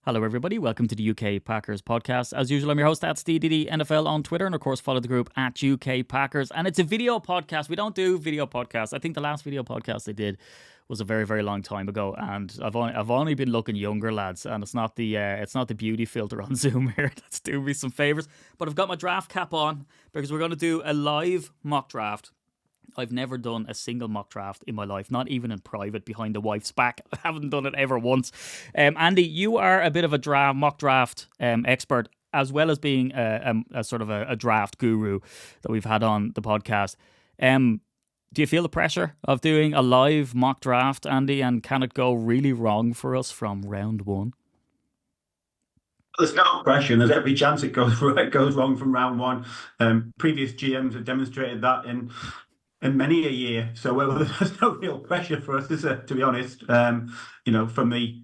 Hello, everybody. Welcome to the UK Packers podcast. As usual, I'm your host, that's DDD NFL on Twitter, and of course, follow the group at UK Packers. And it's a video podcast. We don't do video podcasts. I think the last video podcast I did was a very, very long time ago, and I've only been looking younger, lads. And it's not the beauty filter on Zoom here that's doing me some favors. But I've got my draft cap on because we're going to do a live mock draft. I've never done a single mock draft in my life, not even in private behind the wife's back. I haven't done it ever once. Andy, you are a bit of a mock draft expert, as well as being a sort of a draft guru that we've had on the podcast. Do you feel the pressure of doing a live mock draft, Andy, and can it go really wrong for us from round one? There's no question. There's every chance it goes wrong from round one. Previous GMs have demonstrated that in many a year. So there's no real pressure for us, is there, to be honest. From the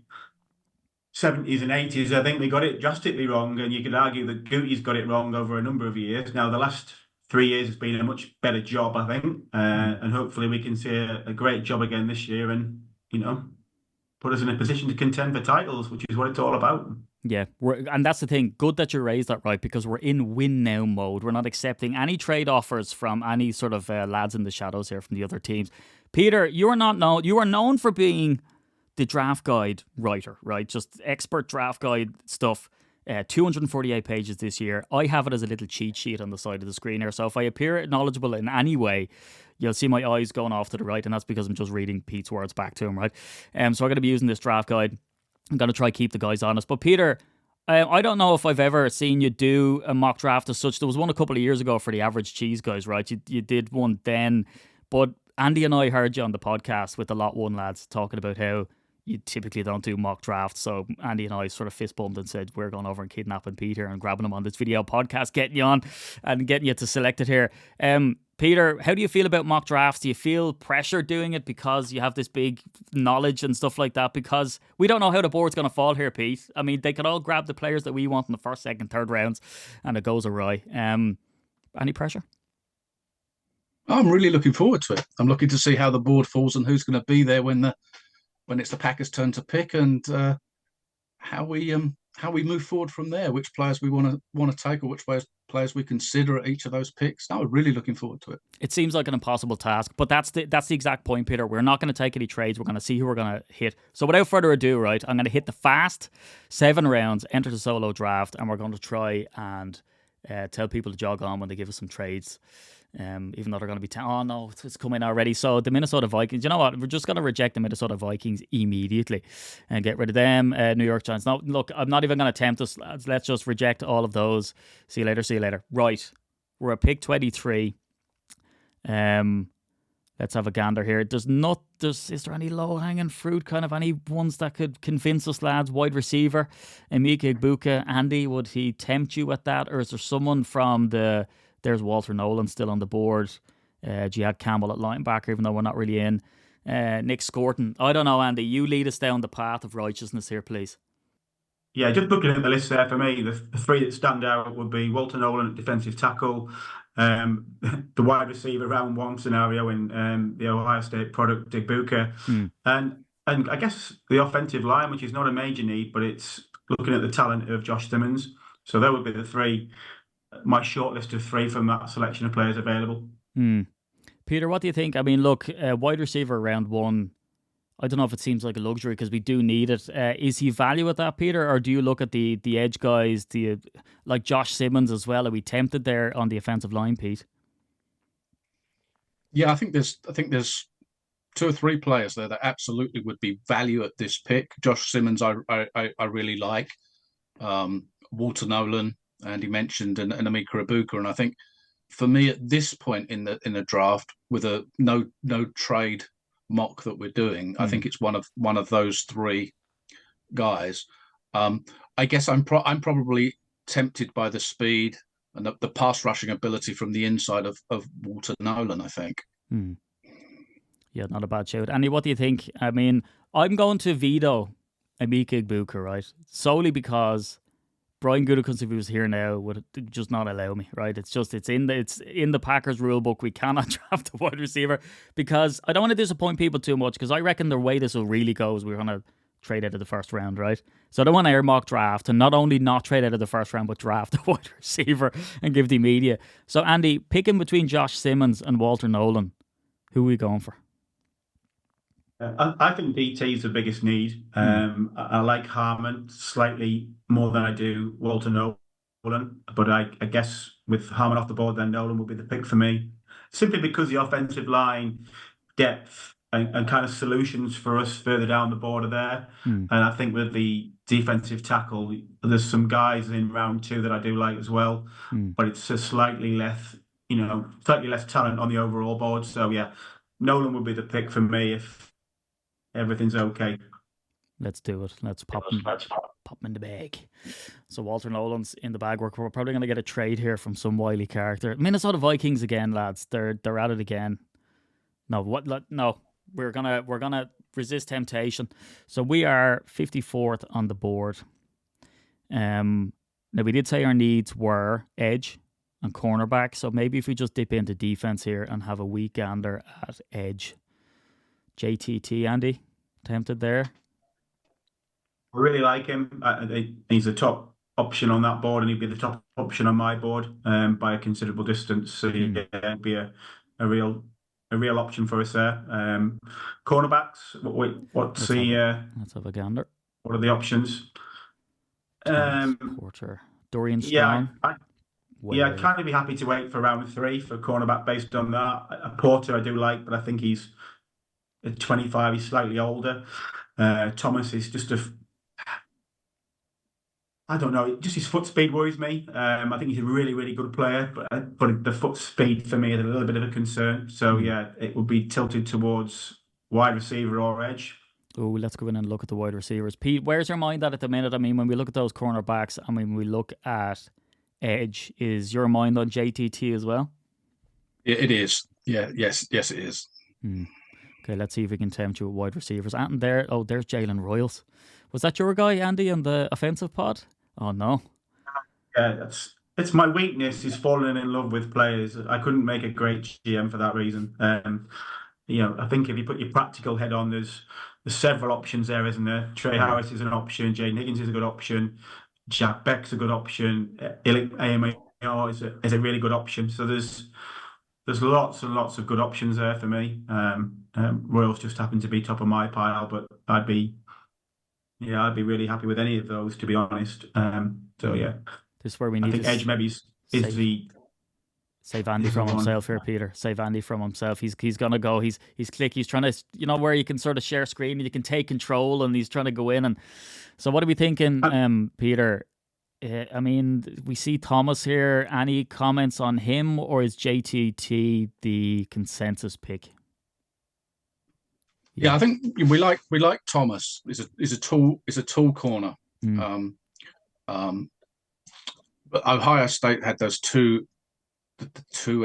70s and 80s, I think we got it drastically wrong. And you could argue that Gooty's got it wrong over a number of years. Now, the last 3 years has been a much better job, I think. And hopefully we can see a great job again this year and, put us in a position to contend for titles, which is what it's all about. Yeah, and that's the thing. Good that you raised that, right? Because we're in win now mode. We're not accepting any trade offers from any sort of lads in the shadows here from the other teams. Peter, you are known for being the draft guide writer, right? Just expert draft guide stuff. 248 pages this year. I have it as a little cheat sheet on the side of the screen here. So if I appear knowledgeable in any way, you'll see my eyes going off to the right, and that's because I'm just reading Pete's words back to him, right? So I'm going to be using this draft guide. I'm going to try to keep the guys honest. But Peter, I don't know if I've ever seen you do a mock draft as such. There was one a couple of years ago for the Average Cheese guys, right? You did one then. But Andy and I heard you on the podcast with the Lot 1 lads talking about how you typically don't do mock drafts. So Andy and I sort of fist bumped and said, we're going over and kidnapping Peter and grabbing him on this video podcast, getting you on and getting you to select it here. Peter, how do you feel about mock drafts? Do you feel pressure doing it because you have this big knowledge and stuff like that? Because we don't know how the board's going to fall here, Pete. I mean, they could all grab the players that we want in the first, second, third rounds, and it goes awry. Any pressure? I'm really looking forward to it. I'm looking to see how the board falls and who's going to be there when it's the Packers' turn to pick, and how we move forward from there. Which players we want to take, or which players we consider at each of those picks. I'm really looking forward to it. It seems like an impossible task, but that's the exact point, Peter. We're not going to take any trades. We're going to see who we're going to hit. So without further ado, right, I'm going to hit the fast 7 rounds, enter the solo draft, and we're going to try and tell people to jog on when they give us some trades. Even though they're going to be oh no, it's coming already. So the Minnesota Vikings, you know what, we're just going to reject the Minnesota Vikings immediately and get rid of them. New York Giants, no, look, I'm not even going to tempt us. Let's just reject all of those. See you later. Right, we're at pick 23. Let's have a gander here. Is there any low-hanging fruit, kind of any ones that could convince us, lads? Wide receiver, Emeka Egbuka. Andy, would he tempt you at that? Or is there someone from there's Walter Nolan still on the board. Jihad Campbell at linebacker, even though we're not really in. Nick Scorton. I don't know, Andy. You lead us down the path of righteousness here, please. Yeah, just looking at the list there for me, the 3 that stand out would be Walter Nolan at defensive tackle, the wide receiver round 1 scenario in the Ohio State product, Egbuka, and I guess the offensive line, which is not a major need, but it's looking at the talent of Josh Simmons. So that would be the 3. My short list of 3 from that selection of players available. Peter, what do you think? I mean, look, wide receiver round 1, I don't know if it seems like a luxury because we do need it. Is he value at that, Peter, or do you look at the edge guys, like Josh Simmons as well? Are we tempted there on the offensive line, Pete? Yeah, I think there's 2 or 3 players there that absolutely would be value at this pick. Josh Simmons, I really like. Walter Nolan, Andy mentioned, and Emeka Egbuka, and I think for me at this point in the draft, with a no trade mock that we're doing, I think it's one of those 3 guys. I guess I'm probably tempted by the speed and the pass rushing ability from the inside of Walter Nolan, I think. Yeah, not a bad shout. Andy, what do you think? I mean, I'm going to veto Emeka Egbuka, right? Solely because Brian Gutekunst, if he was here now, would just not allow me, right? It's in the Packers rule book. We cannot draft a wide receiver because I don't want to disappoint people too much, because I reckon the way this will really go is we're going to trade out of the first round, right? So I don't want our mock draft to not only not trade out of the first round, but draft a wide receiver and give the media. So Andy, picking between Josh Simmons and Walter Nolan, who are we going for? I think DT is the biggest need. I like Harmon slightly more than I do Walter Nolan, but I guess with Harmon off the board, then Nolan will be the pick for me, simply because the offensive line depth and kind of solutions for us further down the board are there. And I think with the defensive tackle, there's some guys in round 2 that I do like as well, but it's a slightly less talent on the overall board. So yeah, Nolan would be the pick for me if everything's okay. Let's do it. Let's pop him in the bag. So Walter Nolan's in the bag. We're probably going to get a trade here from some wily character. Minnesota Vikings again, lads. They're at it again. No, we're gonna resist temptation. So we are 54th on the board. Now we did say our needs were edge and cornerback. So maybe if we just dip into defense here and have a weekender at edge. JTT, Andy, tempted there? I really like him. He's a top option on that board, and he'd be the top option on my board by a considerable distance. So yeah, it'd be a real option for us there. Cornerbacks. Let's have a gander. What are the options? Porter, Dorian Strong. I'd kind of be happy to wait for round 3 for cornerback based on that. Porter I do like, but I think he's at 25. He's slightly older. Thomas is just I don't know. Just his foot speed worries me. I think he's a really, really good player, but the foot speed for me is a little bit of a concern. So yeah, it would be tilted towards wide receiver or edge. Oh, let's go in and look at the wide receivers. Pete, where's your mind at the minute? I mean, when we look at those cornerbacks, and when we look at edge, is your mind on JTT as well? It is. Yeah. Yes, it is. Okay, let's see if we can tempt you with wide receivers. And there's Jalen Royals. Was that your guy, Andy, on the offensive pod? Oh, no. Yeah, it's my weakness is falling in love with players. I couldn't make a great GM for that reason. I think if you put your practical head on, there's several options there, isn't there? Trey Harris is an option. Jaden Higgins is a good option. Jack Beck's a good option. AMAR is a really good option. So there's lots and lots of good options there for me. Royals just happen to be top of my pile, but I'd be really happy with any of those, to be honest. This is where we need. I think edge maybe is the. Save Andy from himself here, Peter. Save Andy from himself. He's gonna go. He's trying to, where you can sort of share screen and you can take control, and he's trying to go in. And so, what are we thinking, Peter? I mean, we see Thomas here. Any comments on him, or is JTT the consensus pick? Yeah, I think we like Thomas. Is a tall corner. But Ohio State had those two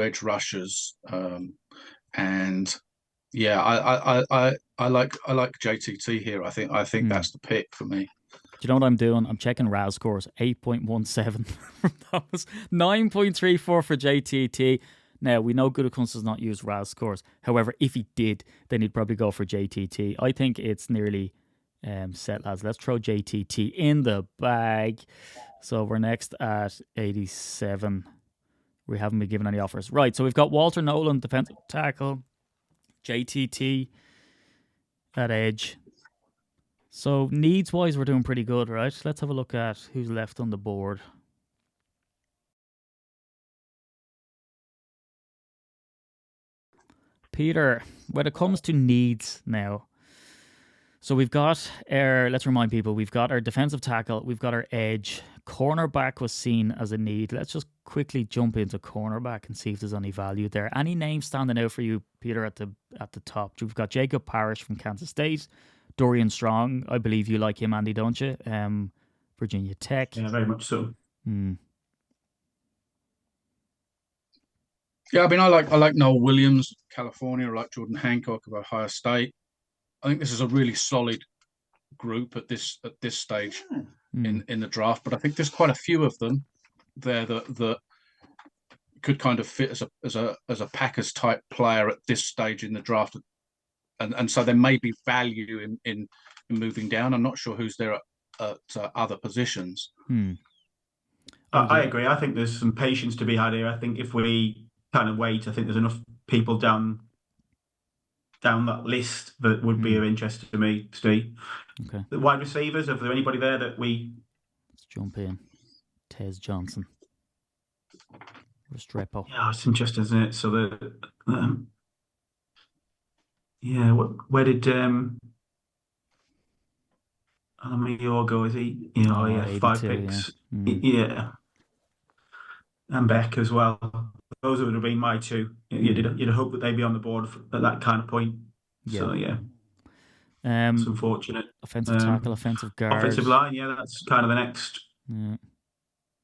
edge rushers, and yeah, I like JTT here. I think that's the pick for me. Do you know what I'm doing? I'm checking RAS scores. 8.17 from Thomas, 9.34 for JTT. Now, we know Gutekunst does not use RAS scores. However, if he did, then he'd probably go for JTT. I think it's nearly set, lads. Let's throw JTT in the bag. So we're next at 87. We haven't been given any offers. Right, so we've got Walter Nolan, defensive tackle. JTT at edge. So needs-wise, we're doing pretty good, right? Let's have a look at who's left on the board. Peter, when it comes to needs now, so we've got let's remind people, we've got our defensive tackle, we've got our edge. Cornerback was seen as a need. Let's just quickly jump into cornerback and see if there's any value there. Any names standing out for you, Peter, at the top? We've got Jacob Parrish from Kansas State, Dorian Strong. I believe you like him, Andy, don't you? Virginia Tech. Yeah, very much so. Yeah, I mean, I like Noel Williams, California. I like Jordan Hancock of Ohio State. I think this is a really solid group at this stage in the draft. But I think there's quite a few of them there that could kind of fit as a Packers type player at this stage in the draft, and so there may be value in moving down. I'm not sure who's there at other positions. I agree. I think there's some patience to be had here. I think if we kind of wait, I think there's enough people down that list that would be of interest to me, Steve. Okay. The wide receivers, are there anybody there that we... Let's jump in. Tez Johnson. Restrepo. Yeah, it's interesting, isn't it? So where did Alamior go? Is he? 5 picks. Yeah. And Beck as well. Those would have been my two. You'd hope that they'd be on the board at that kind of point. Yeah. So it's unfortunate. Offensive tackle, offensive guard. Offensive line, that's kind of the next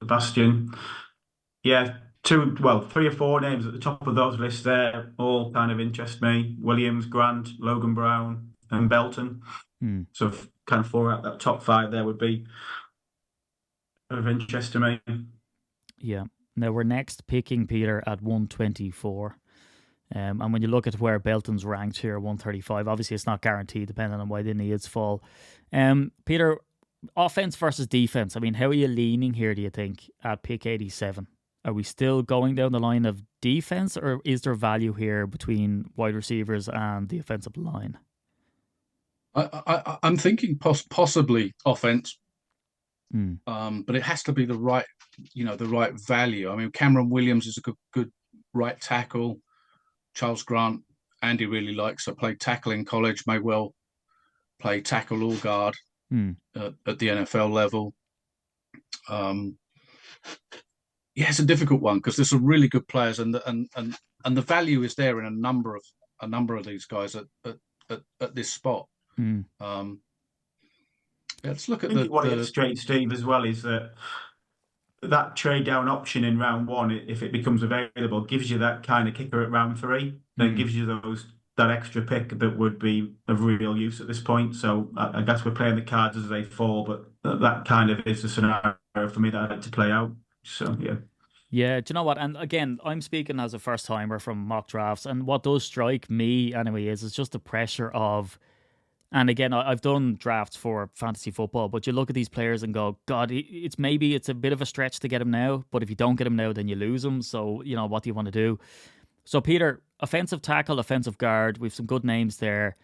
bastion. Yeah, 3 or 4 names at the top of those lists there all kind of interest me. Williams, Grant, Logan Brown, and Belton. So kind of 4 out that top 5 there would be of interest to me. Yeah. Now we're next picking Peter at 124. And when you look at where Belton's ranked here, 135, obviously it's not guaranteed depending on why the needs fall. Peter, offense versus defense. I mean, how are you leaning here, do you think, at pick 87? Are we still going down the line of defense, or is there value here between wide receivers and the offensive line? I'm thinking possibly offense, but it has to be the right value. I mean, Cameron Williams is a good right tackle. Charles Grant, Andy really likes. So played tackle in college, may well play tackle or guard at the NFL level. It's a difficult one because there's some really good players, and the value is there in a number of these guys at this spot. Let's look at what I get straight, Steve, as well is that trade down option in round 1, if it becomes available, gives you that kind of kicker at round 3. Then gives you that extra pick that would be of real use at this point. So I guess we're playing the cards as they fall, but that kind of is the scenario for me that I had to play out. So yeah. Yeah, do you know what? And again, I'm speaking as a first timer from mock drafts, and what does strike me anyway is just the pressure of. And again, I've done drafts for fantasy football, but you look at these players and go, God, it's a bit of a stretch to get him now, but if you don't get him now, then you lose him. So, what do you want to do? So, Peter, offensive tackle, offensive guard, we've some good names there.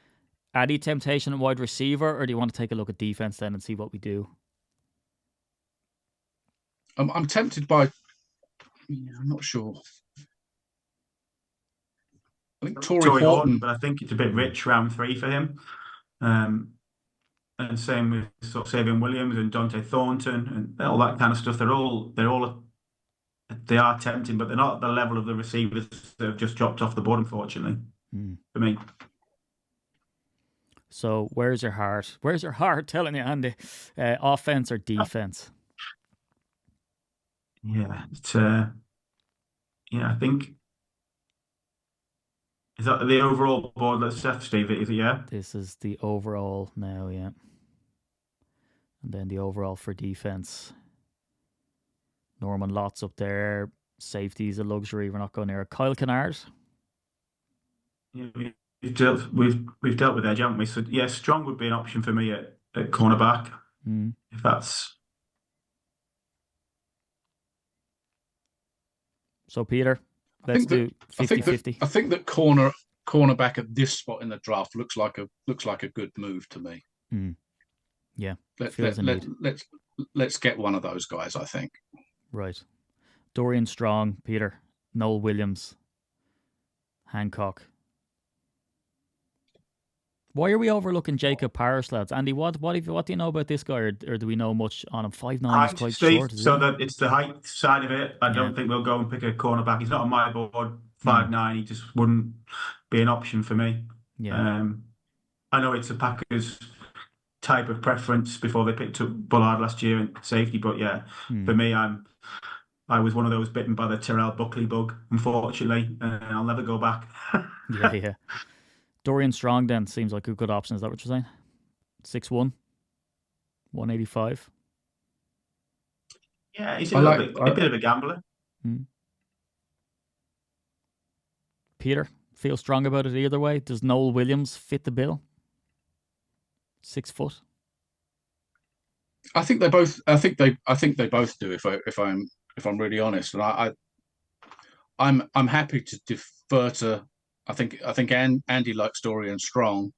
Any temptation at wide receiver, or do you want to take a look at defense then and see what we do? I'm tempted by, I'm not sure. I think Torrey Horton, but I think it's a bit rich round 3 for him. And same with sort of Savion Williams and Dante Thornton and all that kind of stuff. They are tempting, but they're not at the level of the receivers that have just dropped off the board, unfortunately, for me. So where's your heart? Where's your heart telling you, Andy? Offense or defense? Yeah, I think. Is that the overall board? Let's Steve, is it? Yeah. This is the overall now, yeah. And then the overall for defense. Norman Lott's up there. Safety's a luxury. We're not going near Kyle Kennard. Yeah, we've dealt with edge, haven't we? So yeah, Strong would be an option for me at cornerback. If that's. So Peter, let's do 50-50. I think that cornerback at this spot in the draft looks like a good move to me. Yeah, let's get one of those guys, I think. Right. Dorian Strong, Peter, Noel Williams, Hancock. Why are we overlooking Jacob Parrish, lads? Andy, what do you know about this guy, or do we know much on him? 5'9" is quite short. So that it's the height side of it. I don't think we'll go and pick a cornerback. He's not on my board. 5'9", he just wouldn't be an option for me. Yeah. I know it's a Packers type of preference before they picked up Bullard last year in safety, but yeah, for me, I was one of those bitten by the Terrell Buckley bug, unfortunately, and I'll never go back. Yeah. Dorian Strong then seems like a good option. Is that what you're saying? 6'1", 185. Yeah, he's a bit of a gambler. Peter, feel strong about it either way. Does Noel Williams fit the bill? 6 foot. I think they both. I think they both do. If I'm really honest, and I'm happy to defer to. I think Andy likes Dorian Strong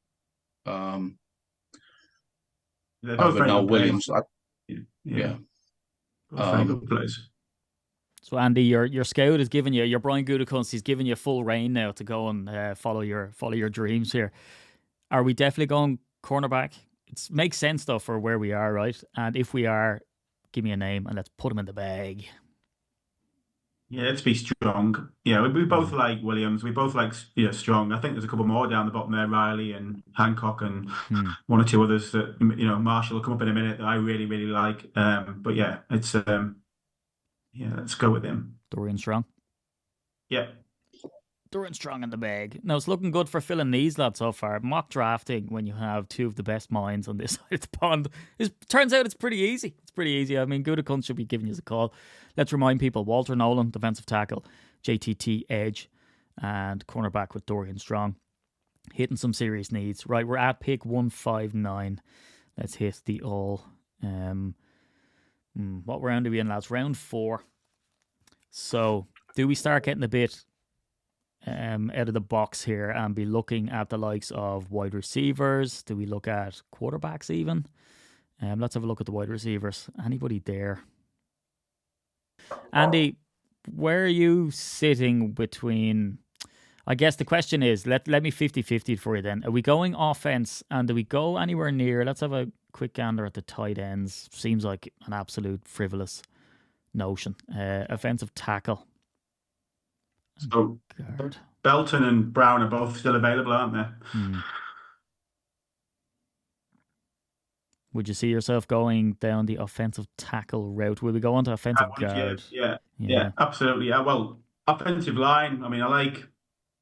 They're both over very Noel good players. Williams. Yeah. Both very good players. So Andy, your scout is giving you, your Brian Gutekunst, he's giving you full rein now to go and follow your dreams here. Are we definitely going cornerback? It makes sense though for where we are, right? And if we are, give me a name and let's put him in the bag. Yeah, let's be Strong. Yeah, we both like Williams. We both like Strong. I think there's a couple more down the bottom there, Riley and Hancock and one or two others that Marshall will come up in a minute that I really really like. But yeah, it's let's go with him. Dorian Strong. Yeah. Dorian Strong in the bag. Now, it's looking good for filling these lads so far. Mock drafting when you have two of the best minds on this side of the pond. Turns out it's pretty easy. It's pretty easy. I mean, Gutekunst should be giving you a call. Let's remind people, Walter Nolan, defensive tackle, JTT edge, and cornerback with Dorian Strong. Hitting some serious needs. Right, we're at pick 159. Let's hit the all. What round are we in, lads? Round 4. So, do we start getting a bit out of the box here and be looking at the likes of wide receivers? Do we look at quarterbacks even? Let's have a look at the wide receivers. Anybody there? Andy, where are you sitting between... I guess the question is, let me 50-50 for you then. Are we going offense and do we go anywhere near... Let's have a quick gander at the tight ends. Seems like an absolute frivolous notion. Offensive tackle. So Belton and Brown are both still available, aren't they? Would you see yourself going down the offensive tackle route? Will we go on to offensive guard? Yeah, absolutely. Yeah, well, offensive line. I mean, I like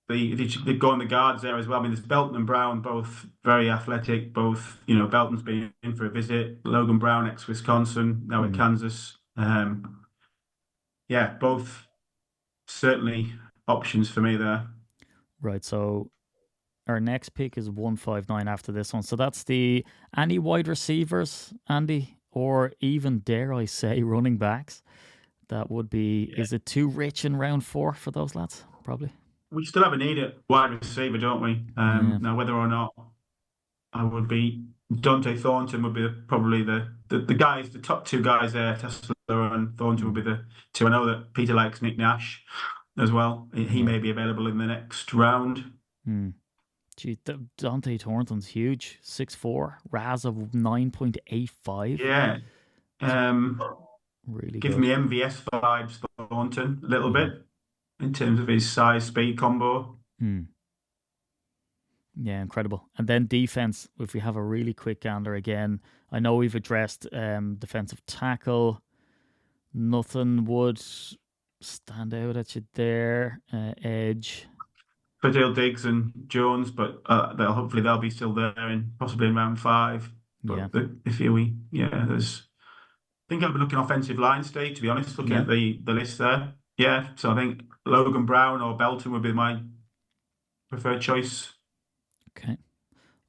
they go on the guards there as well. I mean, there's Belton and Brown, both very athletic. Both, Belton's been in for a visit. Logan Brown, ex-Wisconsin, now at Kansas. Yeah, both certainly options for me there. Right, so our next pick is 159 after this one. So that's any wide receivers, Andy, or even, dare I say, running backs? That would be, is it too rich in round 4 for those lads? Probably. We still have a need at wide receiver, don't we? Now, whether or not I would be, Dante Thornton would be probably the guys, the top 2 guys there, Tesla and Thornton would be the 2. I know that Peter likes Nick Nash as well. He may be available in the next round. Gee, Dante Thornton's huge. 6'4", RAS of 9.85. Yeah. Really Give good. me MVS vibes, Thornton, a little bit, in terms of his size-speed combo. Yeah, incredible. And then defense, if we have a really quick gander again, I know we've addressed defensive tackle. Nothing would stand out at you there. Edge. Fadil Diggs and Jones, but hopefully they'll be still there and possibly in round 5. But there's... I think I've been looking offensive line state, to be honest, looking at the list there. Yeah, so I think Logan Brown or Belton would be my preferred choice. Okay.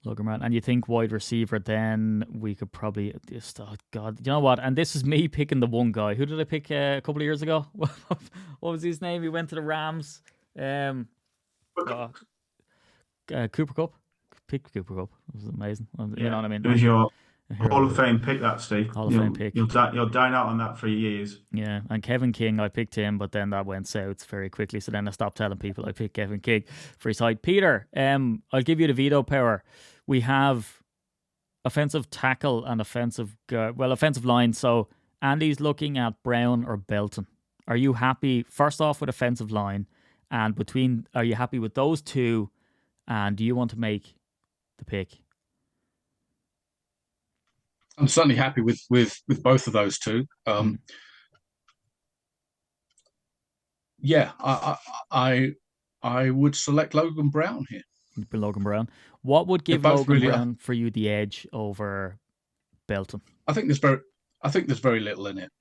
Logan Brown. And you think wide receiver, then we could probably just, oh God, you know what? And this is me picking the one guy. Who did I pick a couple of years ago? What was his name? He went to the Rams. Cooper Kupp. Pick Cooper Kupp. It was amazing. You know what I mean? It was your Hall of Fame pick, that, Steve. Hall of Fame pick. You'll dine out on that for years. Yeah, and Kevin King, I picked him, but then that went south very quickly. So then I stopped telling people I picked Kevin King for his height. Peter, I'll give you the veto power. We have offensive tackle and offensive line. So Andy's looking at Brown or Belton. Are you happy, first off, with offensive line? And are you happy with those 2? And do you want to make the pick? I'm certainly happy with both of those 2. Yeah, I would select Logan Brown here. Logan Brown. What would give Logan Brown for you the edge over Belton? I think there's very little in it.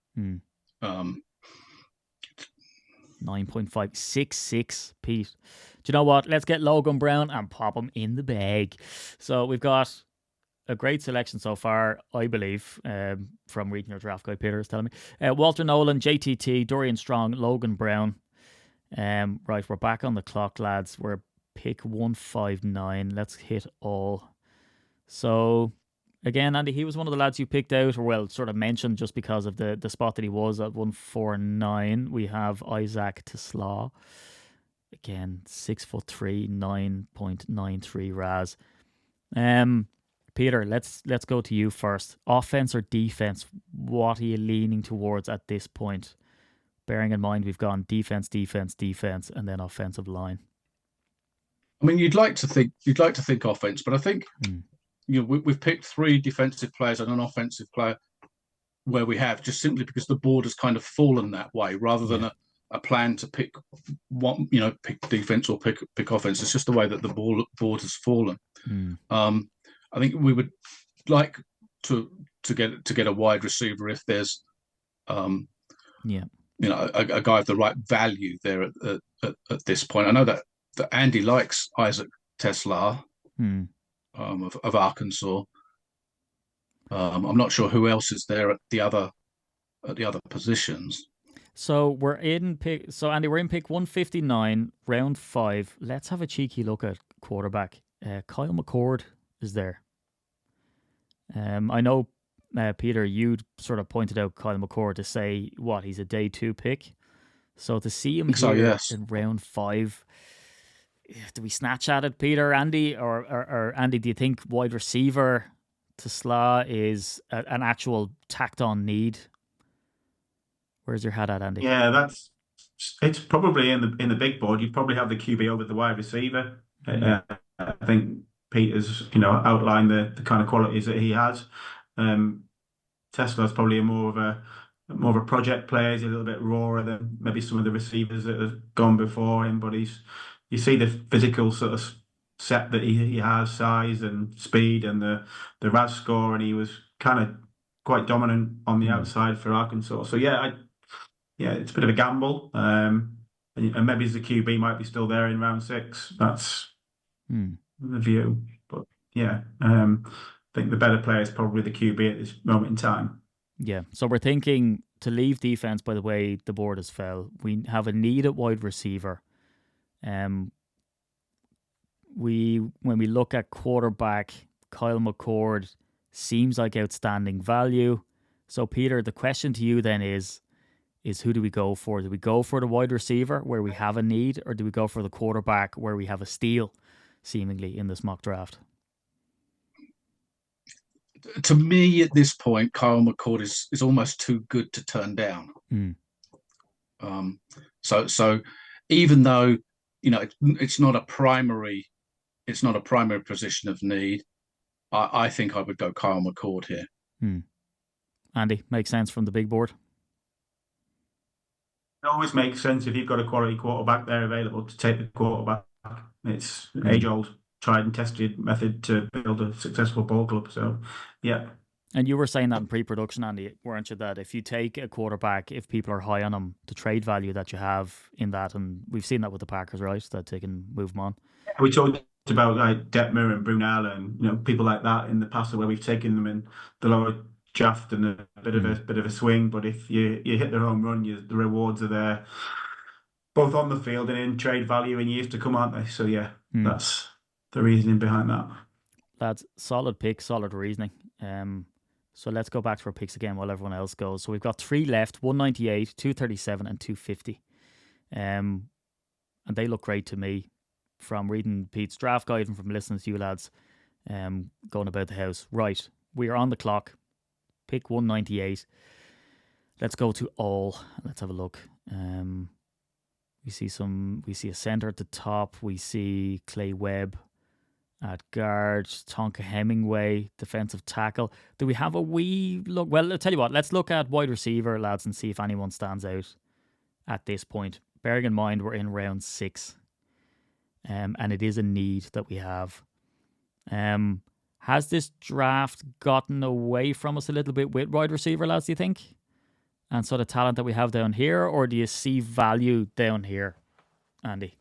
9.5, 6'6", Pete. Do you know what? Let's get Logan Brown and pop him in the bag. So we've got a great selection so far, I believe, from reading your draft guide. Peter is telling me. Walter Nolan, JTT, Dorian Strong, Logan Brown. Right, we're back on the clock, lads. We're pick 159. Let's hit all. So, again, Andy, he was one of the lads you picked out, or well, sort of mentioned just because of the spot that he was at 149. We have Isaac Tesla. Again, 6'3", 9.93 RAS. Peter, let's go to you first. Offense or defense? What are you leaning towards at this point? Bearing in mind we've gone defense, and then offensive line. I mean, you'd like to think offense, but I think we've picked 3 defensive players and an offensive player where we have, just simply because the board has kind of fallen that way, rather than a plan to pick one, pick defense or pick offense. It's just the way that the board has fallen. I think we would like to get a wide receiver if there's a guy of the right value there at this point. I know that Andy likes Isaac Tesla of Arkansas. I'm not sure who else is there at the other positions. So we're in pick. So Andy, we're in pick 159, round 5. Let's have a cheeky look at quarterback. Kyle McCord is there. I know, Peter, you sort of pointed out Kyle McCord to say he's a day 2 pick. So to see him here in round 5, do we snatch at it, Peter, Andy, or Andy? Do you think wide receiver to Sla is an actual tacked on need? Where's your head at, Andy? Yeah, it's probably in the big board. You'd probably have the QB over the wide receiver. I think Peter's outlined the kind of qualities that he has. Tesla's probably more of a project player. He's a little bit rawer than maybe some of the receivers that have gone before him. But you see the physical sort of set that he has, size and speed, and the RAS score, and he was kind of quite dominant on the outside for Arkansas. So it's a bit of a gamble. And maybe the QB might be still there in round 6. That's the view. But I think the better player is probably the QB at this moment in time. Yeah. So we're thinking to leave defense by the way the board has fell. We have a need at wide receiver. When we look at quarterback, Kyle McCord seems like outstanding value. So Peter, the question to you then is who do we go for? Do we go for the wide receiver where we have a need, or do we go for the quarterback where we have a steal, seemingly, in this mock draft? To me, at this point, Kyle McCord is almost too good to turn down. So even though it's not a primary position of need, I think I would go Kyle McCord here. Andy, makes sense from the big board. It always makes sense if you've got a quality quarterback there available to take the quarterback. It's age-old, tried and tested method to build a successful ball club. So, yeah. And you were saying that in pre-production, Andy, weren't you? That if you take a quarterback, if people are high on him, the trade value that you have in that, and we've seen that with the Packers, right? That they can move them on. We talked about like Detmer and Brunel and people like that in the past, where we've taken them in the lower draft and a bit of a swing. But if you hit the home run, the rewards are there, both on the field and in trade value in years to come, aren't they? So that's the reasoning behind that. Lads, solid pick, solid reasoning. So let's go back to our picks again while everyone else goes. So we've got 3 left: 198, 237, and 250. And they look great to me from reading Pete's draft guide and from listening to you lads going about the house. Right, we are on the clock. Pick 198. Let's go to all. Let's have a look. We see a center at the top. We see Clay Webb at guard, Tonka Hemingway, defensive tackle. Do we have a wee look? Well, I'll tell you what, let's look at wide receiver, lads, and see if anyone stands out at this point. Bearing in mind we're in round 6, and it is a need that we have. Has this draft gotten away from us a little bit with wide receiver, lads, do you think? And so the talent that we have down here, or do you see value down here, Andy?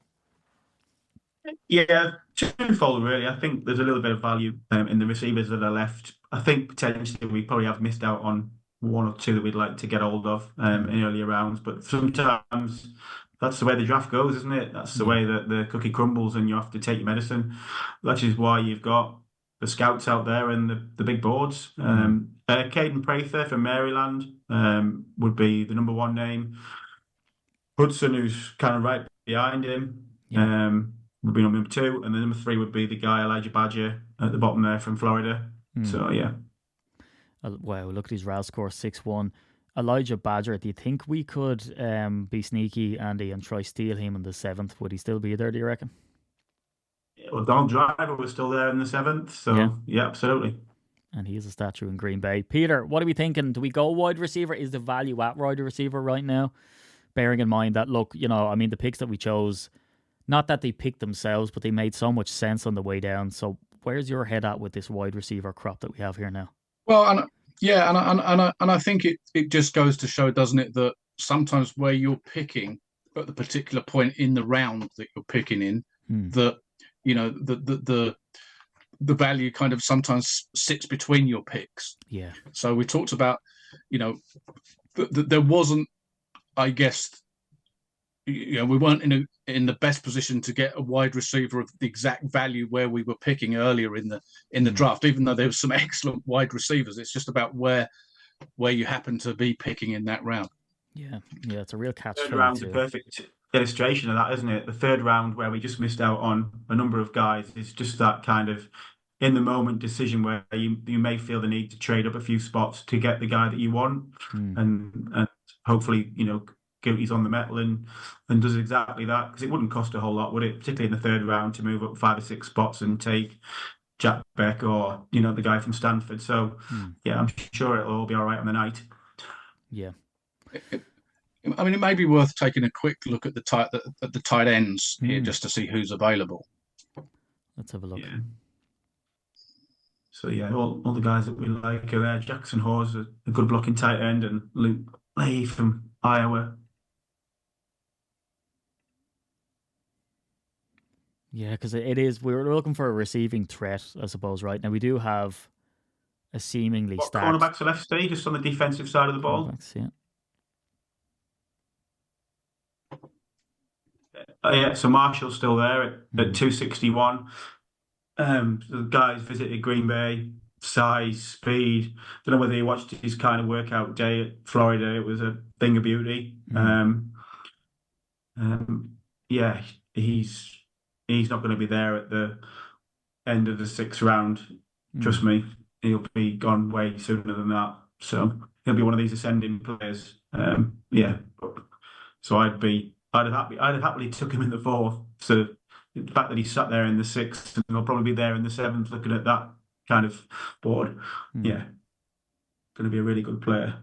Yeah, twofold, really. I think there's a little bit of value in the receivers that are left. I think potentially we probably have missed out on one or two that we'd like to get hold of in earlier rounds. But sometimes that's the way the draft goes, isn't it? That's the way that the cookie crumbles, and you have to take your medicine. That is why you've got the scouts out there and the big boards. Caden Prather from Maryland would be the number one name. Hudson, who's kind of right behind him, would be number two, and the number three would be the guy Elijah Badger at the bottom there from Florida. So yeah. Wow, look at his RAS score 6-1. Elijah Badger, do you think we could be sneaky, Andy, and try steal him in the 7th? Would he still be there, do you reckon? Well, Donald Driver was still there in the 7th, so yeah, absolutely. And he is a statue in Green Bay. Peter, what are we thinking? Do we go wide receiver? Is the value at wide receiver right now? Bearing in mind that, look, the picks that we chose, not that they picked themselves, but they made so much sense on the way down. So where's your head at with this wide receiver crop that we have here now? Well, and I think it just goes to show, doesn't it, that sometimes where you're picking at the particular point in the round that you're picking in, that the value kind of sometimes sits between your picks. Yeah. So we talked about, there wasn't, I guess, we weren't in the best position to get a wide receiver of the exact value where we were picking earlier in the draft, even though there were some excellent wide receivers. It's just about where you happen to be picking in that round. Yeah, it's a real catch. Third round's a perfect illustration of that, isn't it? The third round where we just missed out on a number of guys is just that kind of in the moment decision where you may feel the need to trade up a few spots to get the guy that you want, and hopefully he's on the metal and does exactly that, because it wouldn't cost a whole lot, would it? Particularly in the third round to move up 5 or 6 spots and take Jack Beck or the guy from Stanford. So yeah, I'm sure it'll all be all right on the night. Yeah. I mean, it may be worth taking a quick look at the tight ends here just to see who's available. Let's have a look. Yeah. So yeah, all the guys that we like are there. Jackson Hawes, a good blocking tight end, and Luke Lay from Iowa. Yeah, because it is. We're looking for a receiving threat, I suppose. Right now, we do have a seemingly stacked. Cornerbacks are left, Steve, just on the defensive side of the ball. Yeah. So Marshall's still there at 261. The guys visited Green Bay. Size, speed. Don't know whether you watched his kind of workout day at Florida. It was a thing of beauty. Yeah, he's not going to be there at the end of the 6th round. Trust me, he'll be gone way sooner than that. So he'll be one of these ascending players. Yeah. So I'd have happily took him in the 4th. So the fact that he sat there in the 6th and he'll probably be there in the 7th, looking at that kind of board, yeah, going to be a really good player.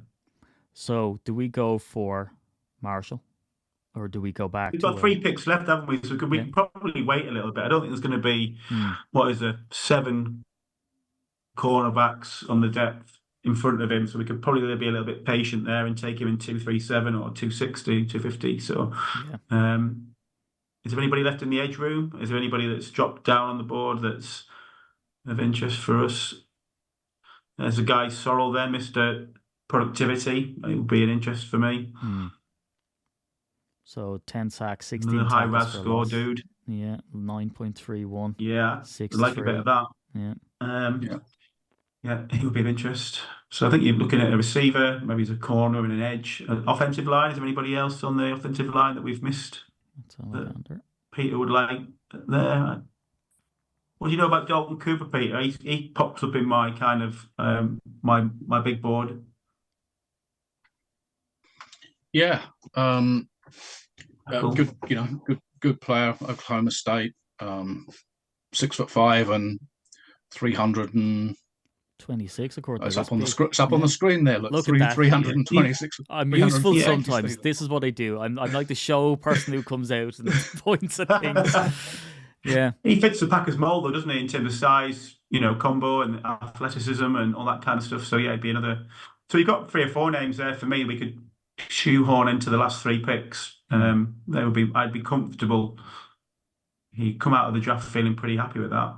So do we go for Marshall? Or do we go back? We've got 3 picks left, haven't we? So we can probably wait a little bit. I don't think there's going to be, 7 cornerbacks on the depth in front of him. So we could probably be a little bit patient there and take him in 237 or 260, 250. So is there anybody left in the edge room? Is there anybody that's dropped down on the board that's of interest for us? There's a guy, Sorrell there, Mr. Productivity. It would be an interest for me. So 10 sacks, 16 Another tackles high RAS for score, loss. Dude. Yeah, 9.31. Yeah, 6 I'd like a bit of that. Yeah. Yeah, he would be of interest. So I think you're looking at a receiver, maybe he's a corner and an edge. Offensive line, is there anybody else on the offensive line that we've missed that Peter would like there? What do you know about Dalton Cooper, Peter? He pops up in my kind of my big board. Yeah, Cool. Good player, Oklahoma State, 6'5" and 326. According to it's up on the screen there. Look, 326. I'm useful sometimes. This is what I do. I'm like the show person who comes out and points at things. Yeah, he fits the Packers mold, though, doesn't he? In terms of size, combo and athleticism and all that kind of stuff. So yeah, it'd be another. So you've got 3 or 4 names there for me. We could shoehorn into the last 3 picks. I'd be comfortable he come out of the draft feeling pretty happy with that.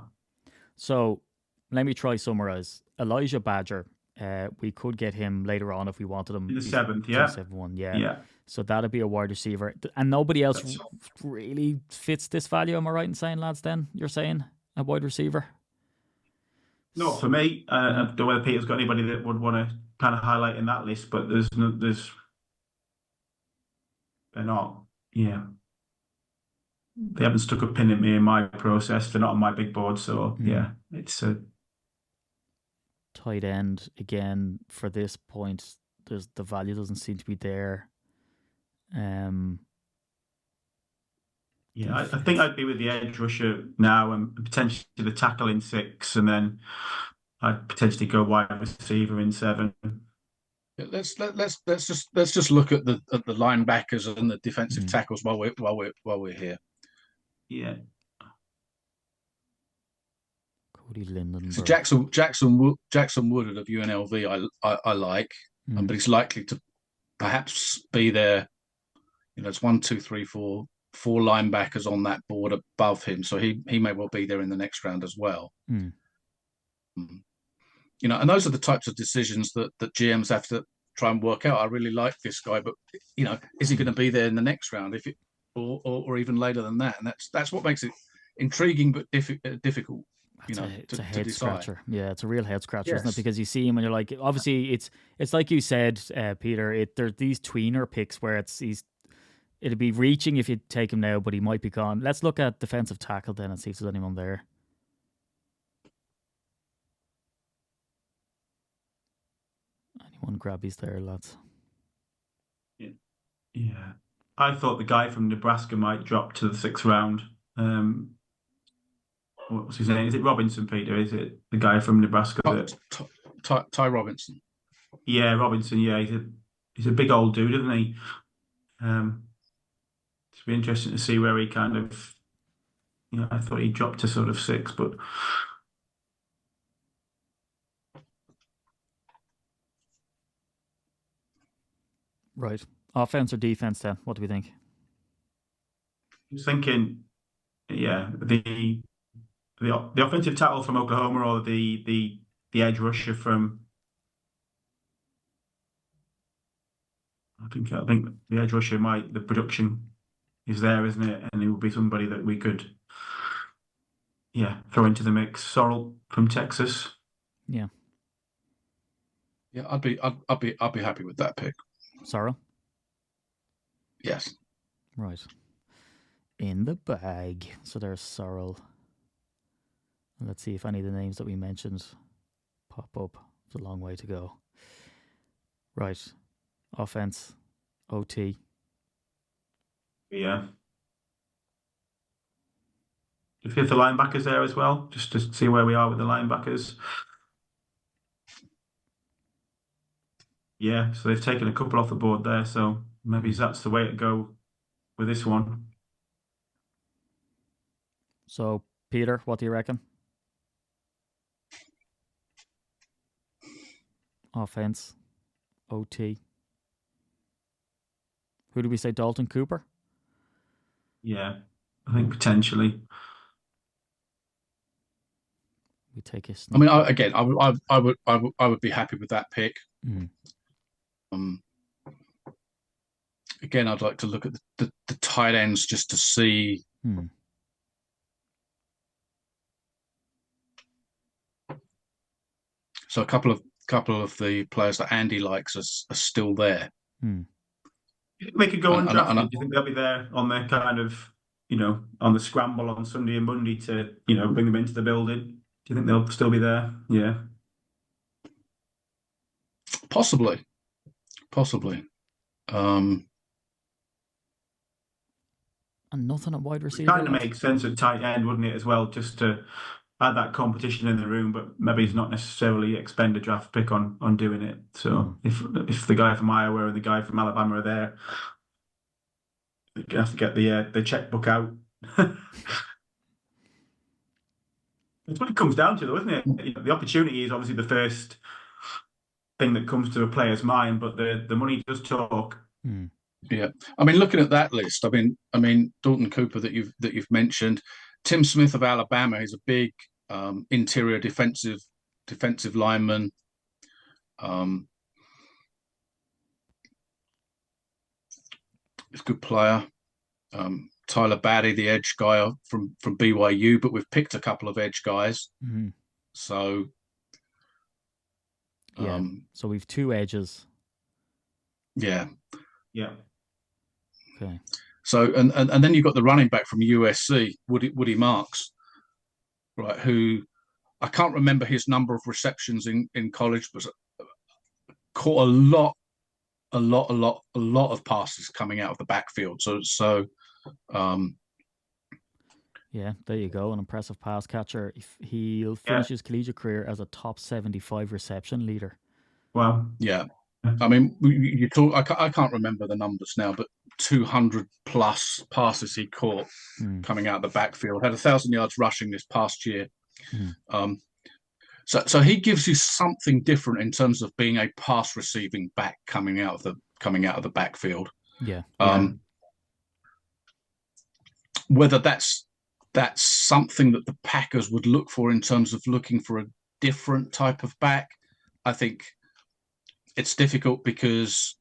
So let me try summarize. Elijah Badger, we could get him later on if we wanted him. In the He's 7th, yeah. 271, yeah. Yeah. So that'd be a wide receiver. And nobody else really fits this value, am I right in saying, lads, then? You're saying a wide receiver? Not for me. I don't know whether Peter's got anybody that would want to kind of highlight in that list, but they're not, yeah. They haven't stuck a pin in me in my process. They're not on my big board, so yeah, it's a tight end again for this point. The value doesn't seem to be there. Yeah, I think I'd be with the edge rusher now and potentially the tackle in 6, and then I'd potentially go wide receiver in 7. Let's just look at the linebackers and the defensive tackles while we're here. Yeah. Cody Lindenberg. So Jackson Woodard of UNLV, I like, but he's likely to perhaps be there. It's 1, 2, 3, 4 linebackers on that board above him, so he may well be there in the next round as well. And those are the types of decisions that GMs have to try and work out. I really like this guy, but is he going to be there in the next round or even later than that? And that's what makes it intriguing but difficult. It's a head scratcher. Yeah, it's a real head scratcher, yes. isn't it? Because you see him and you're like, obviously it's like you said, Peter. There's these tweener picks where it'd be reaching if you take him now, but he might be gone. Let's look at defensive tackle then and see if there's anyone there. Anyone grabbies there, lads? Yeah. I thought the guy from Nebraska might drop to the 6th round. What's his name? Is it Robinson, Peter? Is it the guy from Nebraska? Ty Robinson. Yeah, Robinson. Yeah, he's a big old dude, isn't he? It's be interesting to see where he kind of. I thought he dropped to sort of 6, but. Right. Offense or defense then? What do we think? I was thinking, yeah, the offensive tackle from Oklahoma or the edge rusher from. I think the edge rusher the production is there, isn't it? And it would be somebody that we could, throw into the mix. Sorrell from Texas. Yeah. Yeah, I'd be happy with that pick. Sorrell? Yes. Right. In the bag. So there's Sorrell. Let's see if any of the names that we mentioned pop up. It's a long way to go. Right. Offense. OT. Yeah. If you have the linebackers there as well, just to see where we are with the linebackers. Yeah, so they've taken a couple off the board there, so maybe that's the way to go with this one. So, Peter, what do you reckon? Offense, OT. Who do we say? Dalton Cooper? Yeah, I think potentially. We take a. I mean, I would be happy with that pick. Again, I'd like to look at the tight ends just to see. So a couple of the players that Andy likes are still there. They could go undrafted. Do you think they'll be there on their kind of, on the scramble on Sunday and Monday to, bring them into the building? Do you think they'll still be there? Yeah. Possibly. And nothing at wide receiver. It kind of makes sense at tight end, wouldn't it, as well, just to add that competition in the room, but maybe he's not necessarily expend a draft pick on doing it. So if the guy from Iowa and the guy from Alabama are there, you have to get the checkbook out. That's what it comes down to, though, isn't it? The opportunity is obviously the first thing that comes to a player's mind, but the money does talk. Yeah, I mean, looking at that list, I mean, Dalton Cooper that you've mentioned, Tim Smith of Alabama is a big interior defensive lineman. He's a good player. Tyler Batty, the edge guy from BYU, but we've picked a couple of edge guys. Mm-hmm. So yeah, so we've 2 edges. Yeah. Okay. So and then you've got the running back from USC, Woody Marks, right? Who I can't remember his number of receptions in college, but caught a lot of passes coming out of the backfield. So yeah, there you go. An impressive pass catcher. He'll finish his collegiate career as a top 75 reception leader. Wow. Yeah. I mean, you talk. I can't remember the numbers now, but 200 plus passes he caught coming out of the backfield. Had 1,000 yards rushing this past year. So he gives you something different in terms of being a pass receiving back coming out of the backfield. Yeah. Whether that's something that the Packers would look for in terms of looking for a different type of back, I think it's difficult because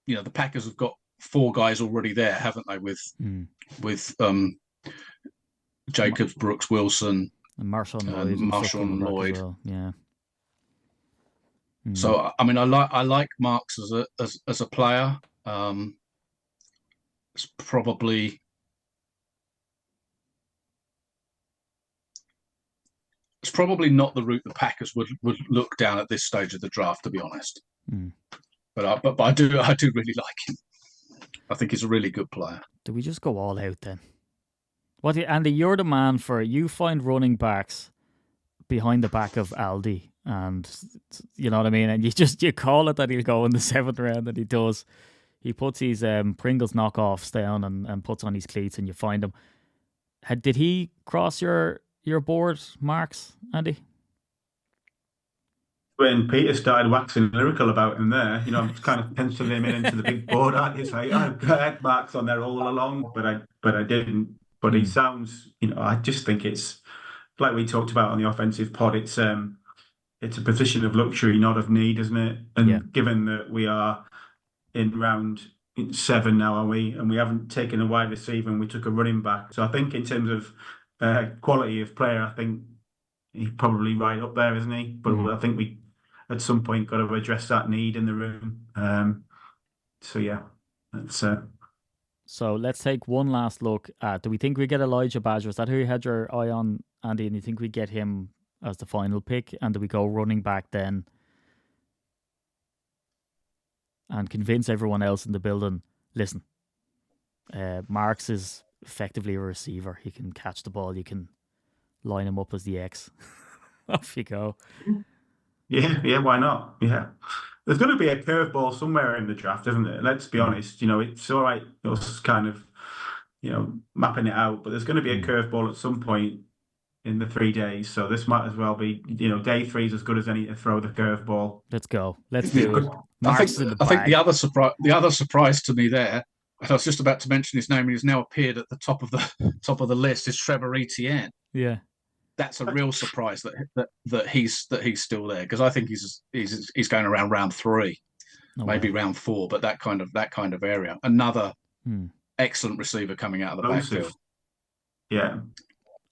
the Packers have got 4 guys already there, haven't they? With Jacobs, Brooks, Wilson, and Marshall and Lloyd. Well. Yeah. So I mean, I like Marks as a player. It's probably not the route the Packers would look down at this stage of the draft, to be honest. But I do really like him. I think he's a really good player. Do we just go all out then? Andy, you're the man for you find running backs behind the back of Aldi, and you know what I mean, and you call it that he'll go in the 7th round, and he does. He puts his Pringles knockoffs down and puts on his cleats, and you find him. Did he cross your board, Marks, Andy? When Peter started waxing lyrical about him there, I'm just kind of penciling him into the big board. It's like I've had Marks on there all along, but I didn't. But he sounds, I just think it's like we talked about on the offensive pod. It's a position of luxury, not of need, isn't it? And given that we are in round 7 now, are we? And we haven't taken a wide receiver, and we took a running back. So I think in terms of quality of player, I think he's probably right up there, isn't he? But I think we, at some point, got to address that need in the room. So yeah, that's. So let's take one last look at. Do we think we get Elijah Badger? Is that who you had your eye on, Andy? And you think we get him as the final pick? And do we go running back then? And convince everyone else in the building, listen, Marks is effectively a receiver. He can catch the ball. You can line him up as the X. Off you go. Yeah, why not? Yeah. There's going to be a curveball somewhere in the draft, isn't it? Let's be honest. It's all right us kind of, mapping it out, but there's going to be a curveball at some point in the 3 days. So this might as well be, day 3 is as good as any to throw the curveball. Let's go. Let's do it. I think the other surprise to me there, and I was just about to mention his name, and he's now appeared at the top of the list, is Trevor Etienne. Yeah. That's a real surprise that he's still there, because I think he's going around round 3, maybe round 4, but that kind of area. Another excellent receiver coming out of the backfield. Yeah,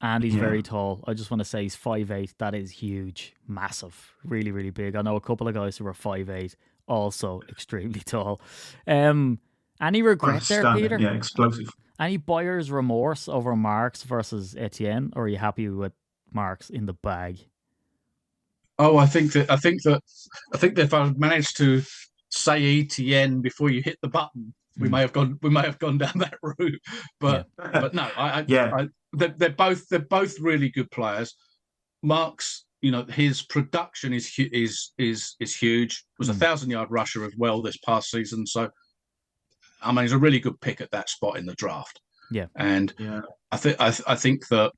and he's very tall. I just want to say he's 5'8". That is huge, massive, really, really big. I know a couple of guys who are 5'8", also extremely tall. Any regret there, Peter? Yeah, explosive. Any buyer's remorse over Marks versus Etienne, or are you happy with Marks in the bag? Oh, I think that if I managed to say Etienne before you hit the button, we may have gone down that route. But no, they're both really good players. Marks, his production is huge. Was 1,000-yard rusher as well this past season. So, I mean, he's a really good pick at that spot in the draft. Yeah, and I think that.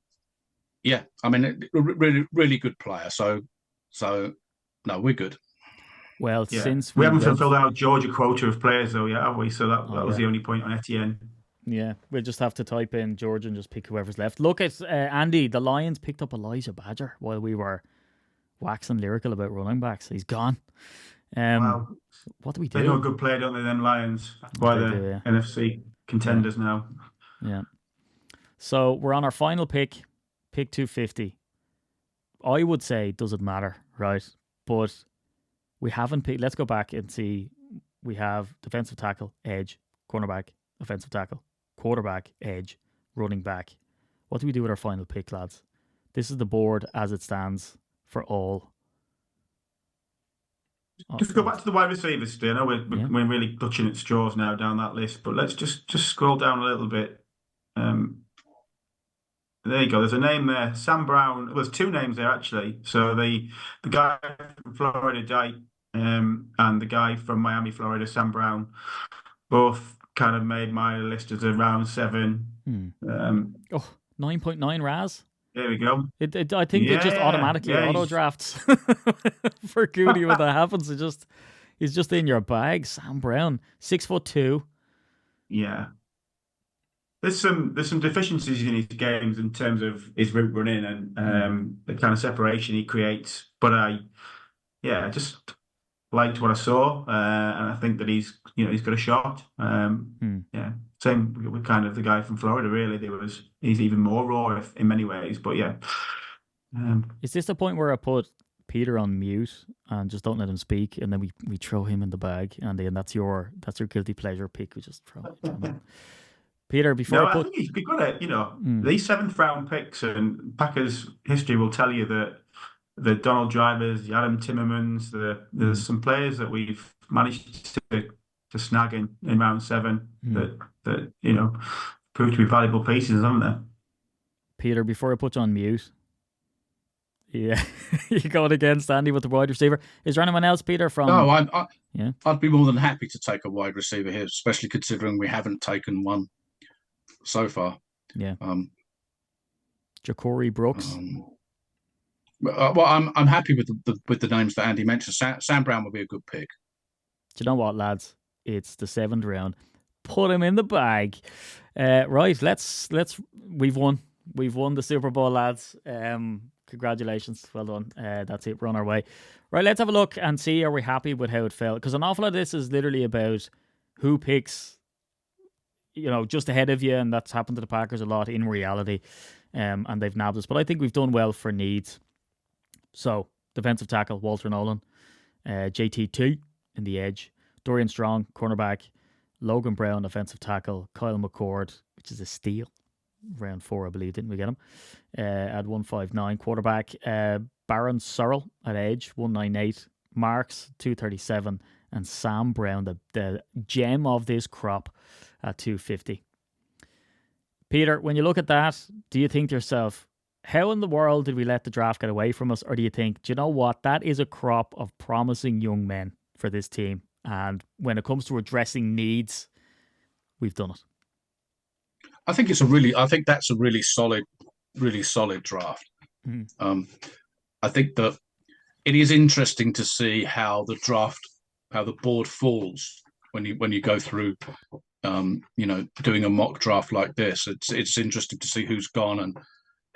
Yeah, I mean, really, really good player. So no, we're good. Well, since we haven't fulfilled our Georgia quota of players, though, yet, have we? So that was the only point on Etienne. Yeah, we'll just have to type in Georgia and just pick whoever's left. Look at Andy. The Lions picked up Elijah Badger while we were waxing lyrical about running backs. He's gone. Wow. What do we They know a do? good player, don't they, then Lions? That's why They they're do, yeah. NFC contenders now. Yeah. So we're on our final pick 250. I would say doesn't matter, right? But we haven't picked. Let's go back and see. We have defensive tackle, edge, cornerback, offensive tackle, quarterback, edge, running back. What do we do with our final pick, lads? This is the board as it stands for all. Just go back to the wide receivers still. I know we're really clutching at straws now down that list, but let's just scroll down a little bit. There you go. There's a name there, Sam Brown. Well, there's two names there actually. So the guy from Florida, Dike, and the guy from Miami, Florida, Sam Brown, both kind of made my list as a round 7. 9.9 RAS. There we go. I think it just automatically auto drafts for Goody when that happens. He's just in your bag. Sam Brown, 6'2". Yeah. There's some deficiencies in his games in terms of his route running and the kind of separation he creates. But I just liked what I saw, and I think that he's got a shot. Yeah, same with kind of the guy from Florida. Really, he's even more raw in many ways. But yeah, is this the point where I put Peter on mute and just don't let him speak, and then we throw him in the bag, and then that's your guilty pleasure pick? We just throw him in. Peter, before I think he's got it. These 7th round picks and Packers history will tell you that the Donald Drivers, the Adam Timmermans, there's some players that we've managed to snag in round 7 that prove to be valuable pieces, haven't they? Peter, before I put you on mute, yeah, you going against Andy with the wide receiver. Is there anyone else, Peter? No, I'd be more than happy to take a wide receiver here, especially considering we haven't taken one so far. Yeah. Ja'Cory Brooks. Well, I'm happy with the names that Andy mentioned. Sam Brown would be a good pick. Do you know what, lads? It's the 7th round. Put him in the bag. Right, let's. We've won the Super Bowl, lads. Congratulations, well done. That's it. We're on our way. Right, let's have a look and see, are we happy with how it felt? Because an awful lot of this is literally about who picks, just ahead of you, and that's happened to the Packers a lot in reality. And they've nabbed us, but I think we've done well for needs. So, defensive tackle, Walter Nolan, JTT in the edge, Dorian Strong, cornerback, Logan Brown, offensive tackle, Kyle McCord, which is a steal, round 4, I believe, didn't we get him? At 159, quarterback, Baron Searle at edge, 198, Marks, 237, and Sam Brown, the gem of this crop, at 250. Peter, when you look at that, do you think to yourself, how in the world did we let the draft get away from us? Or do you think, do you know what? That is a crop of promising young men for this team. And when it comes to addressing needs, we've done it. I think that's a really solid draft. I think that it is interesting to see how the board falls when you go through, doing a mock draft like this. It's interesting to see who's gone and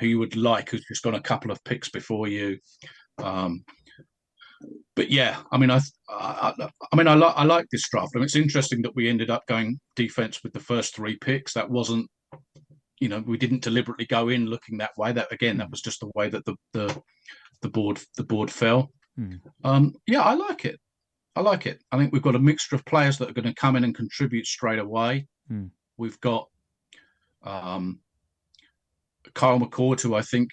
who you would like, who's just gone a couple of picks before you. But yeah, I like this draft. It's interesting that we ended up going defense with the first 3 picks. That wasn't, we didn't deliberately go in looking that way. That was just the way that the board fell. Yeah, I like it. I think we've got a mixture of players that are going to come in and contribute straight away. We've got Kyle McCord, who I think,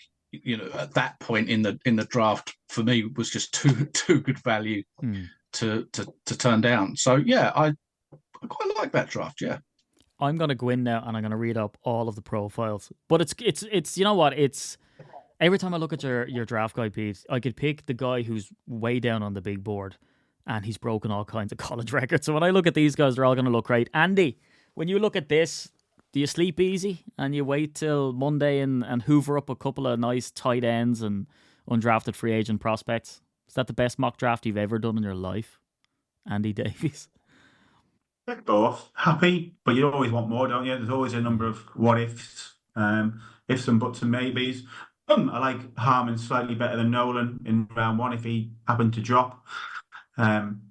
at that point in the draft for me was just too good value to turn down. So yeah, I quite like that draft. Yeah, I'm going to go in now and I'm going to read up all of the profiles. But it's you know what? It's every time I look at your draft guide, Pete, I could pick the guy who's way down on the big board and he's broken all kinds of college records. So when I look at these guys, they're all going to look great. Andy, when you look at this, do you sleep easy and you wait till Monday and hoover up a couple of nice tight ends and undrafted free agent prospects? Is that the best mock draft you've ever done in your life, Andy Davies? Both happy, but you always want more, don't you? There's always a number of what ifs, ifs and buts and maybes. I like Harmon slightly better than Nolan in round one if he happened to drop. Um,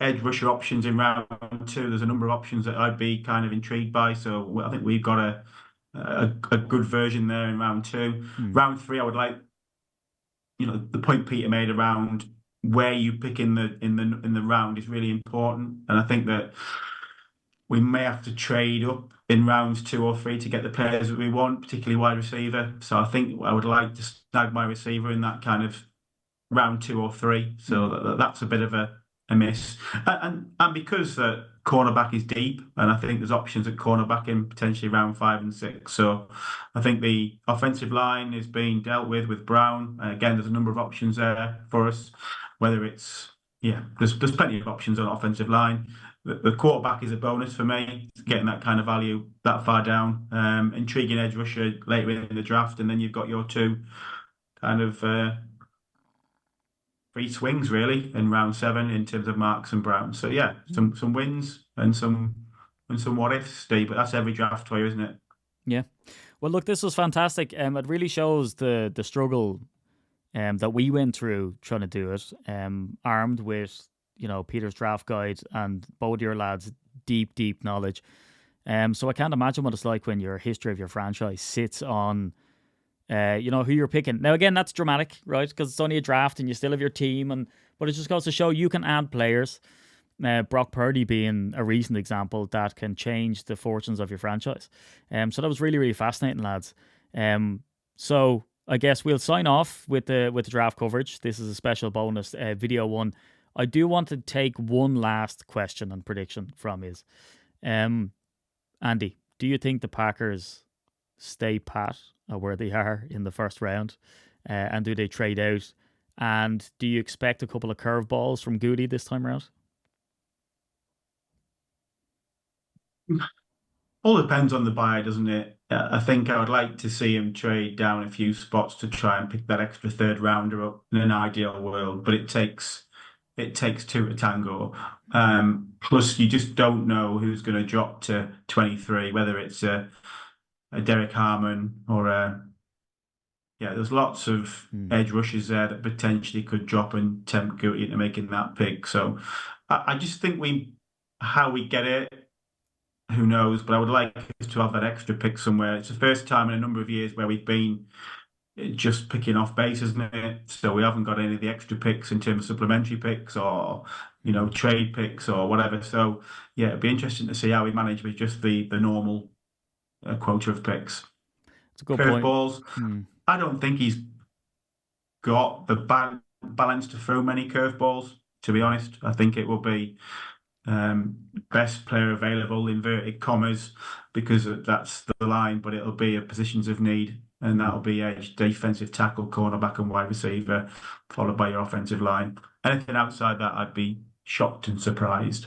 Edge rusher options in round two. There's a number of options that I'd be kind of intrigued by. So I think we've got a good version there in round two. Round three, I would like, the point Peter made around where you pick in the round is really important, and I think that we may have to trade up in rounds 2 or 3 to get the players that we want, particularly wide receiver. So I think I would like to snag my receiver in that kind of round 2 or 3. So that's a bit of a miss. And because cornerback is deep, and I think there's options at cornerback in potentially round 5 and 6. So I think the offensive line is being dealt with Brown. Again, there's a number of options there for us. Whether it's there's plenty of options on offensive line. The quarterback is a bonus for me, getting that kind of value that far down. Intriguing edge rusher later in the draft, and then you've got your two kind of free swings really in round 7 in terms of Marks and Brown. So yeah, some wins and some what ifs, Steve. But that's every draft for you, isn't it? Yeah. Well, look, this was fantastic. It really shows the struggle that we went through trying to do it. Armed with Peter's draft guide and both your lads' deep knowledge. So I can't imagine what it's like when your history of your franchise sits on who you're picking. Now, again, that's dramatic, right? Because it's only a draft and you still have your team. But it just goes to show you can add players. Brock Purdy being a recent example that can change the fortunes of your franchise. So that was really, really fascinating, lads. So I guess we'll sign off with the draft coverage. This is a special bonus video one. I do want to take one last question and prediction from you. Andy, do you think the Packers stay pat where they are in the first round? And do they trade out? And do you expect a couple of curveballs from Goody this time around? All depends on the buyer, doesn't it? I think I would like to see him trade down a few spots to try and pick that extra third rounder up in an ideal world, but it takes two to tango. Plus, you just don't know who's going to drop to 23, whether it's a Derek Harmon or there's lots of edge rushes there that potentially could drop and tempt Goody into making that pick. So I just think how we get it, who knows? But I would like us to have that extra pick somewhere. It's the first time in a number of years where we've been just picking off base, isn't it? So we haven't got any of the extra picks in terms of supplementary picks or trade picks or whatever. So yeah, it'd be interesting to see how we manage with just the normal quota of picks. It's a good Curveballs. point. I don't think he's got the balance to throw many curveballs. To be honest, I think it will be best player available, inverted commas, because that's the line. But it'll be a positions of need. And that'll be edge, defensive tackle, cornerback, and wide receiver, followed by your offensive line. Anything outside that, I'd be shocked and surprised.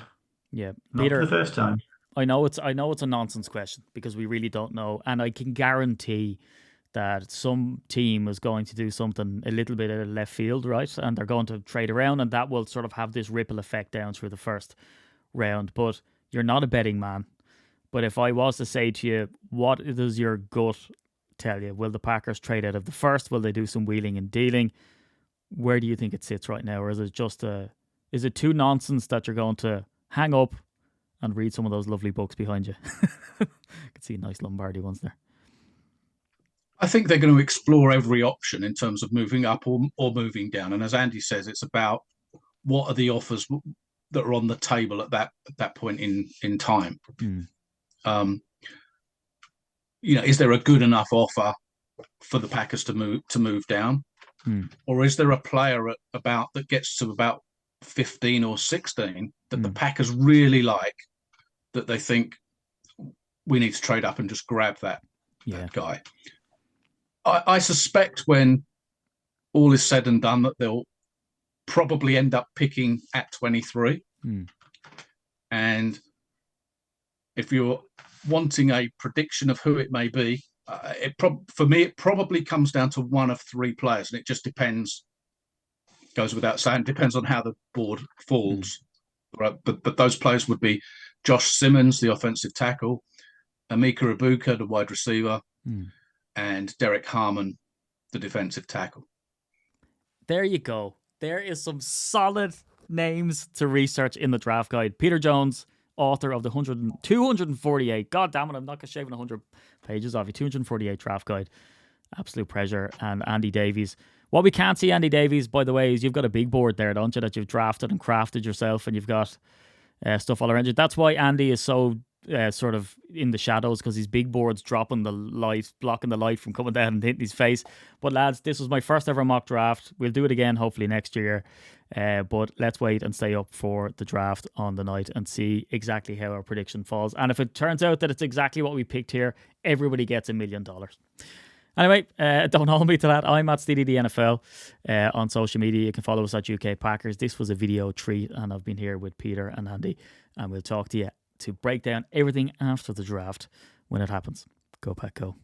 Yeah, not Peter, for the first time. I know it's a nonsense question because we really don't know, and I can guarantee that some team is going to do something a little bit out of left field, right? And they're going to trade around, and that will sort of have this ripple effect down through the first round. But you're not a betting man. But if I was to say to you, what does your gut tell you? Will the Packers trade out of the first? Will they do some wheeling and dealing? Where do you think it sits right now? Or is it just is it too nonsense that you're going to hang up and read some of those lovely books behind you? I could see nice Lombardi ones there. I think they're going to explore every option in terms of moving up or moving down. And as Andy says, it's about what are the offers that are on the table at that point in time. Is there a good enough offer for the Packers to move down, or is there a player that gets to about 15 or 16 that the Packers really like, that they think we need to trade up and just grab that guy? I suspect when all is said and done that they'll probably end up picking at 23. And if you're wanting a prediction of who it may be, for me, it probably comes down to one of 3 players, and it just depends, goes without saying, depends on how the board falls. right? But those players would be Josh Simmons, the offensive tackle, Emeka Ibuka, the wide receiver, and Derek Harmon, the defensive tackle. There you go. There is some solid names to research in the draft guide. Peter Jones, author of the 248. God damn it, I'm not shaving 100 pages off you. 248 draft guide. Absolute pleasure. And Andy Davies. What we can't see, Andy Davies, by the way, is you've got a big board there, don't you, that you've drafted and crafted yourself, and you've got stuff all around you. That's why Andy is so sort of in the shadows, because his big board's dropping the light, blocking the light from coming down and hitting his face. But lads, this was my first ever mock draft. We'll do it again hopefully next year. But let's wait and stay up for the draft on the night and see exactly how our prediction falls. And if it turns out that it's exactly what we picked here, everybody gets $1 million. Anyway, don't hold me to that. I'm at SteedyThe NFL on social media. You can follow us at UK Packers. This was a video treat, and I've been here with Peter and Andy, and we'll talk to you to break down everything after the draft when it happens. Go Pack Go.